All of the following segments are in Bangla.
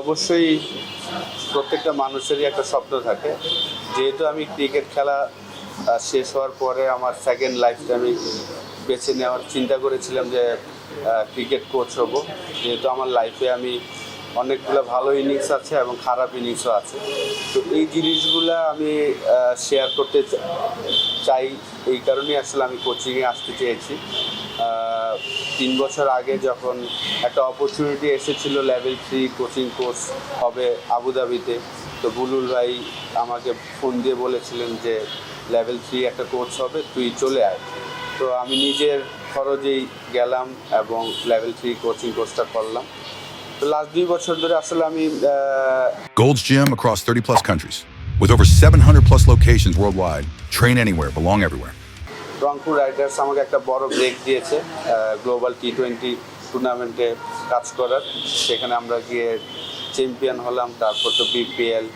অবশ্যই প্রত্যেকটা মানুষেরই একটা স্বপ্ন থাকে। যেহেতু আমি ক্রিকেট খেলা শেষ হওয়ার পরে আমার সেকেন্ড লাইফটা আমি বেছে নেওয়ার চিন্তা করেছিলাম যে ক্রিকেট কোচ হব। যেহেতু আমার লাইফে আমি অনেকগুলো ভালো ইনিংস আছে এবং খারাপ ইনিংসও আছে, তো এই জিনিসগুলো আমি শেয়ার করতে চাই। এই কারণেই আসলে আমি কোচিংয়ে আসতে চেয়েছি। 3 বছর আগে যখন একটা অপরচুনিটি এসেছিল লেভেল 3 কোচিং কোর্স হবে আবুধাবিতে, তো বুলুল ভাই আমাকে ফোন দিয়ে বলেছিলেন যে লেভেল 3 একটা কোর্স হবে, তুই চলে আয়। তো আমি নিজের খরচেই গেলাম এবং লেভেল 3 কোচিং কোর্সটা করলাম। তো লাস্ট 2 বছর ধরে আসলে আমি Gold's Gym across 30 plus countries. With over 700 plus locations worldwide. Train anywhere, belong everywhere. Rangpur Riders আমাকে একটা বড় ব্রেক দিয়েছে গ্লোবাল T20 টুর্নামেন্টে কাজ করার। সেখানে আমরা গিয়ে চ্যাম্পিয়ন হলাম। তারপর তো BPL,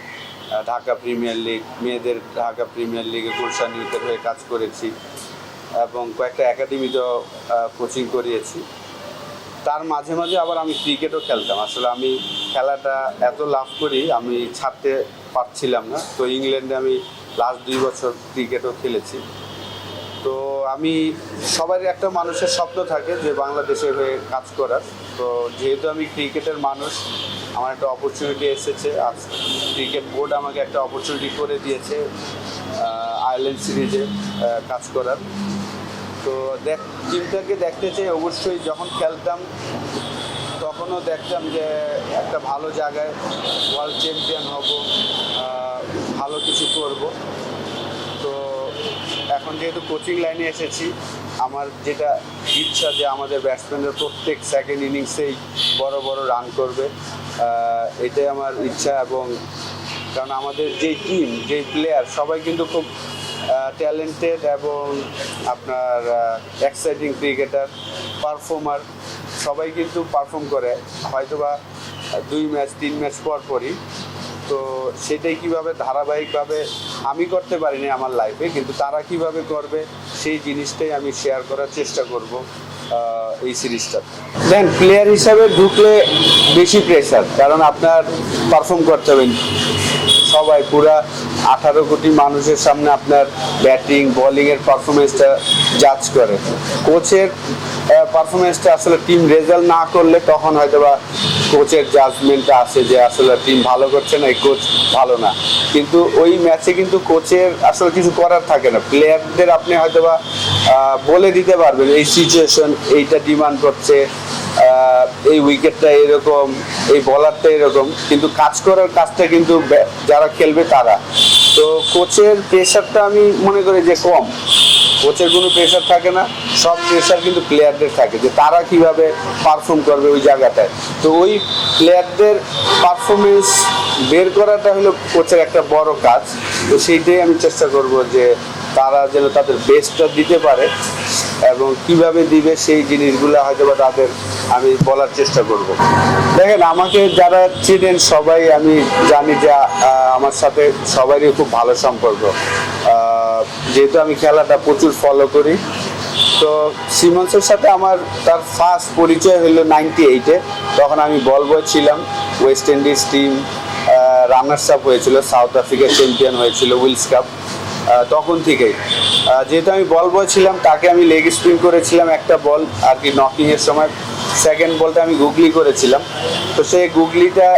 ঢাকা প্রিমিয়ার লিগ, মেয়েদের ঢাকা প্রিমিয়ার লিগে গুলশান ইউথের হয়ে কাজ করেছি এবং কয়েকটা একাডেমিতেও কোচিং করিয়েছি। তার মাঝে মাঝে আবার আমি ক্রিকেটও খেলতাম। আসলে আমি খেলাটা এত লাভ করি আমি ছাড়তে পারছিলাম না। তো ইংল্যান্ডে আমি লাস্ট 2 বছর ক্রিকেটও খেলেছি। তো আমি সবারই একটা মানুষের স্বপ্ন থাকে যে বাংলাদেশের হয়ে কাজ করার। তো যেহেতু আমি ক্রিকেটের মানুষ, আমার একটা অপরচুনিটি এসেছে। আজ ক্রিকেট বোর্ড আমাকে একটা অপরচুনিটি করে দিয়েছে আয়ারল্যান্ড সিরিজে কাজ করার। তো টিমটাকে দেখতে চাই অবশ্যই। যখন খেলতাম তখনও দেখতাম যে একটা ভালো জায়গায় ওয়ার্ল্ড চ্যাম্পিয়ন হব, ভালো কিছু করব। তো এখন যেহেতু কোচিং লাইনে এসেছি, আমার যেটা ইচ্ছা যে আমাদের ব্যাটসম্যানরা প্রত্যেক সেকেন্ড ইনিংসেই বড় বড় রান করবে, এটাই আমার ইচ্ছা। এবং কারণ আমাদের যেই টিম, যেই প্লেয়ার সবাই কিন্তু খুব ট্যালেন্টেড এবং আপনার এক্সাইটিং ক্রিকেটার, পারফর্মার, সবাই কিন্তু পারফর্ম করে হয়তোবা 2 ম্যাচ 3 ম্যাচ পর পরই। তো সেটাই কিভাবে ধারাবাহিকভাবে আমি করতে পারিনি আমার লাইফে, কিন্তু তারা কিভাবে করবে সেই জিনিসটাই আমি শেয়ার করার চেষ্টা করব এই সিরিজটা। দেন প্লেয়ার হিসাবে ঢুকলে বেশি প্রেশার, কারণ আপনার পারফর্ম করতে হবে। সবাই পুরা 18 কোটি মানুষের সামনে আপনার ব্যাটিং বোলিংয়ের পারফরমেন্সটা জাজ করে। কোচের পারফরমেন্সটা আসলে টিম রেজাল্ট না করলে তখন হয়তো বা কোচের জাজমেন্টটা আসে যে আসলে টিম ভালো করছে না, এই কোচ ভালো না। কিন্তু ওই ম্যাচে কিন্তু কোচের আসলে কিছু করার থাকে না। প্লেয়ারদের আপনি হয়তো বা বলে দিতে পারবেন এই সিচুয়েশন এইটা ডিমান্ড করছে, এই উইকেটটা এরকম, এই বলারটা এরকম, কিন্তু কাজ করার কাজটা কিন্তু যারা খেলবে তারা। তো কোচের প্রেশারটা আমি মনে করি যে কম। কোচের কোনো প্রেশার থাকে না, সব প্রেশার কিন্তু প্লেয়ারদের থাকে যে তারা কিভাবে পারফর্ম করবে ওই জায়গাটায়। তো ওই প্লেয়ারদের পারফরমেন্স বের করাটা হলো কোচের একটা বড় কাজ। তো সেইটাই আমি চেষ্টা করব যে তারা যেন তাদের বেস্টটা দিতে পারে এবং কিভাবে দিবে সেই জিনিসগুলো হয়তো বা তাদের আমি বলার চেষ্টা করব। দেখেন, আমাকে যারা চিনেন সবাই আমি জানি যে আমার সাথে সবারই খুব ভালো সম্পর্ক। যেহেতু আমি খেলাটা প্রচুর ফলো করি, তো সিমন্সের সাথে আমার তার ফার্স্ট পরিচয় হলো 98-এ। তখন আমি বল বয় ছিলাম। West Indies team runners up হয়েছিল, সাউথ আফ্রিকা চ্যাম্পিয়ন হয়েছিল উইলস কাপ। তখন থেকেই যেহেতু আমি বল বয় ছিলাম, তাকে আমি লেগ স্পিন করেছিলাম একটা বল আর কি নকিংয়ের সময়। সেকেন্ড বলটা আমি গুগলি করেছিলাম, তো সে গুগলিটা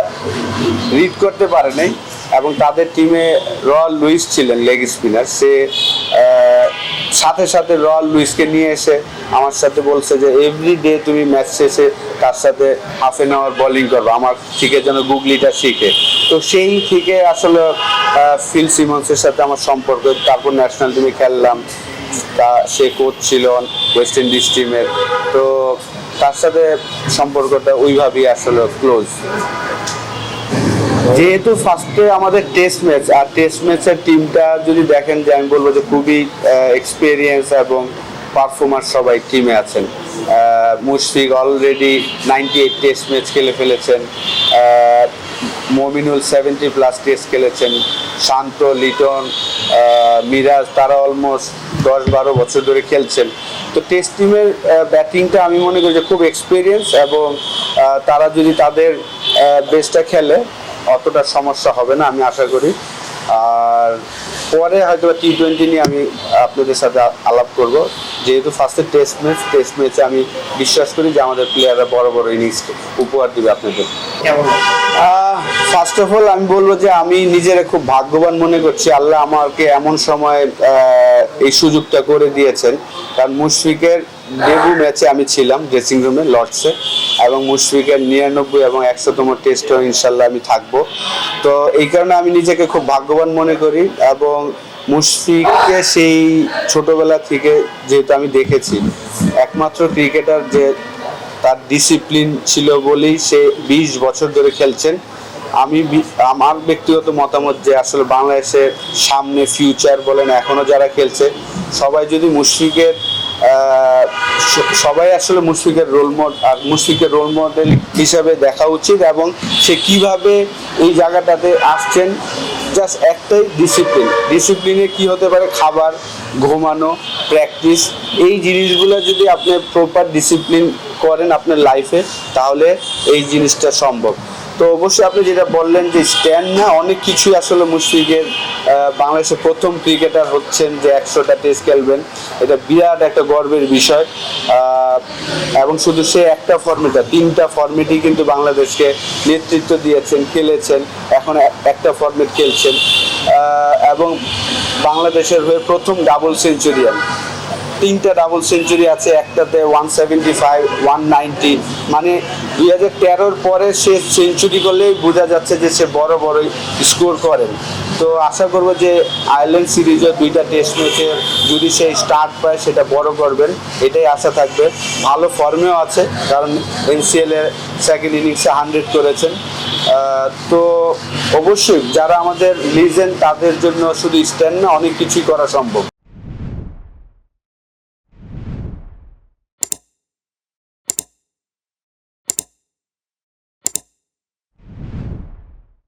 রিড করতে পারে নাই এবং তাদের টিমে রয়্যাল লুইস ছিলেন লেগ স্পিনার। সে সাথে সাথে রয়্যাল লুইসকে নিয়ে এসে আমার সাথে বলছে যে এভরিডে তুমি ম্যাচ শেষে তার সাথে হাফ এন আওয়ার বোলিং করবো, আমার থেকে যেন গুগলিটা শিখে। তো সেই থেকে আসলে ফিল সিমন্সের সাথে আমার সম্পর্ক। তারপর ন্যাশনাল টিমে খেললাম, তা সে কোচ ছিল ওয়েস্ট ইন্ডিজ টিমের। তো তার সাথে সম্পর্কটা ওইভাবেই আসলে ক্লোজ। যেহেতু ফার্স্টে আমাদের টেস্ট ম্যাচ, আর টেস্ট ম্যাচের টিমটা যদি দেখেন যে আমি বলবো যে খুবই এক্সপিরিয়েন্স এবং পারফর্মার সবাই টিমে আছেন। মুশফিক অলরেডি 98 টেস্ট ম্যাচ খেলে ফেলেছেন, মমিনুল 70+ টেস্ট খেলেছেন, শান্ত, লিটন, মিরাজ তারা অলমোস্ট 10-12 বছর ধরে খেলছেন। তো টেস্ট টিমের ব্যাটিংটা আমি মনে করি যে খুব এক্সপিরিয়েন্স এবং তারা যদি তাদের বেসটা খেলে অতটা সমস্যা হবে না আমি আশা করি। আর পরে হয়তো T20 নিয়ে আমি আপনাদের সাথে আলাপ করব, যেহেতু ফার্স্টে টেস্ট ম্যাচে আমি বিশ্বাস করি যে আমাদের প্লেয়াররা বড় বড় ইনিংস উপহার দিবে আপনাদের। কেমন লাগে? ফার্স্ট অফ অল আমি বলবো যে আমি নিজেরা খুব ভাগ্যবান মনে করছি, আল্লাহ আমাকে এমন সময় এই সুযোগটা করে দিয়েছেন। কারণ মুশফিকের ডেবু ম্যাচে আমি ছিলাম ড্রেসিং রুমে লর্ডসে, এবং মুশফিকের 99 এবং 100তম টেস্টও ইনশাল্লাহ আমি থাকবো। তো এই কারণে আমি নিজেকে খুব ভাগ্যবান মনে করি, এবং মুশফিককে সেই ছোটবেলা থেকে যেহেতু আমি দেখেছি, একমাত্র ক্রিকেটার যে তার ডিসিপ্লিন ছিল বলেই সে 20 বছর ধরে খেলছেন। আমার ব্যক্তিগত মতামত যে আসলে বাংলাদেশের সামনে ফিউচার বলেন এখনো যারা খেলছে সবাই যদি মুশফিকের সবাই আসলে মুশফিকের রোল মডেল হিসাবে দেখা উচিত, এবং সে কিভাবে এই জায়গাটাতে আসছেন। জাস্ট একটাই ডিসিপ্লিনে কি হতে পারে, খাবার, ঘুমানো, প্র্যাকটিস, এই জিনিসগুলো যদি আপনি প্রপার ডিসিপ্লিন করেন আপনার লাইফে, তাহলে এই জিনিসটা সম্ভব। তো অবশ্যই আপনি যেটা বললেন যে স্ট্যান্ড না, অনেক কিছুই আসলে মুশফিকের বাংলাদেশের প্রথম ক্রিকেটার হচ্ছেন যে 100টা টেস্ট খেলবেন, এটা বিরাট একটা গর্বের বিষয়। এবং শুধু সে একটা ফর্মেটে, 3টা ফর্মেটই কিন্তু বাংলাদেশকে নেতৃত্ব দিয়েছেন, খেলেছেন, এখন একটা ফর্মেট খেলছেন, এবং বাংলাদেশের হয়ে প্রথম ডাবল সেঞ্চুরিয়ান। 3টা ডাবল সেঞ্চুরি আছে, একটাতে 175, 190, মানে 2013-র পরে সে সেঞ্চুরি করলেই বোঝা যাচ্ছে যে সে বড় বড় স্কোর করেন। তো আশা করবো যে আয়ারল্যান্ড সিরিজের 2টা টেস্ট ম্যাচে যদি সে স্টার্ট পায় সেটা বড় করবেন, এটাই আশা থাকবে। ভালো ফর্মেও আছে, কারণ NCL এর সেকেন্ড ইনিংসে 100 করেছেন। তো অবশ্যই যারা আমাদের লিজেন্ড তাদের জন্য শুধু স্ট্যান্ড না, অনেক কিছুই করা সম্ভব।